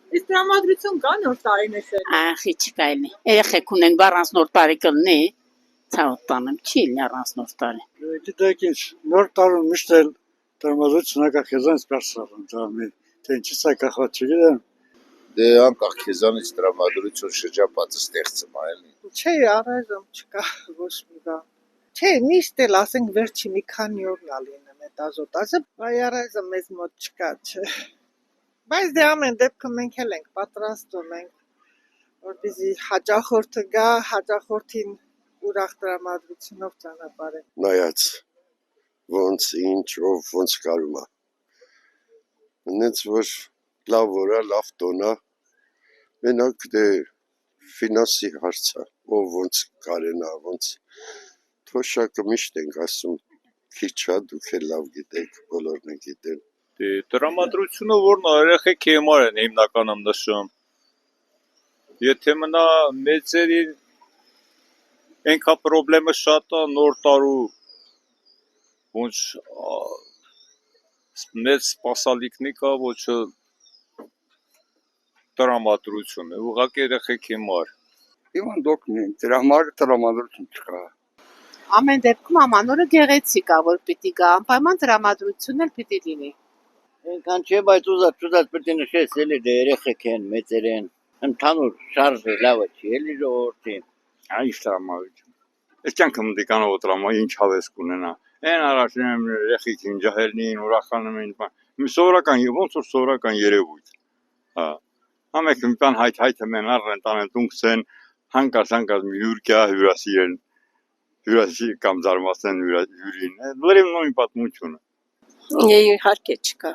Իսկ տրամադրություն կա նոր տարի նշել։ Ախի չկայնի։ Երեխեք ունենք առանց նոր տարի կլնի, ցավոտ տանեմ, չի լինի առանց նոր տարի։ Գիտեք ինչ, նոր տարում միշտ էլ տրամադրությունը կա քեզանից բարձրանում, դա մի թե ինչից է կախված չգիտեմ։ Դե անկախ քեզանից տրամադրություն շրջապատը ստեղծում է, էլի։ Չէ, առայժմ չկա ոչ մի բան։ Չէ, միշտ էլ ասենք վերջի մի քանի օրն ա լինում այդ ազոտազը, բայց առայժմ մեզ մոտ չկա, չէ։ Բայց դե ամեն դեպքում մենք էլ ենք պատրաստում ենք, որպեսզի հաճախորդը գա, հաճախորդին ուրախ տրամադրությունով ճանապարհ նայած ոնց ինչ ով ոնց կարում է նենց որ լավ որա լավ տոնա մենակ դե ֆինանսի հարց է ով ոնց կարենա ոնց թոշակը միշտ ենք ասում քիչ է դուք էլ լավ գիտեք բոլորն են գիտեն դե տրամադրությունը որն է երեխեք հիմար են հիմնականում նշում եթե մնա մեծերին Ենքա պրոբլեմը շատ է նոր տարու ոչ մեծ սպասալիքնի կա ոչ տրամադրություն է ուղղակի երեխեք հիմար Իման դոքնի դրա համար տրամադրություն չկա Ամեն դեպքում ամանորը գեղեցիկ է, որ պիտի գա, անպայման տրամադրություն էլ պիտի լինի։ Այնքան չէ, բայց ուզած պետք է նշես էլի դե երեխեք են, մեծեր են, ընդհանուր շարժը լավը չի, էլի ժողովրդին։ Այս տրամադրություն Այս կյանքը մտիկանով տրամա ինչ հավես կունենա Այն առաջին երեխեքին ջահելնին ուրախանում են սովորական ոնց որ սովորական երևույթ հա ամեկ մի բան հայթը մեն առեն տանեն տունքսեն հանկարծ մի հյուր կա հյուրասիրեն հյուրասի կամ զարմացեն հյուրին լրիվ նույն պատմությունը Իհարկե չկա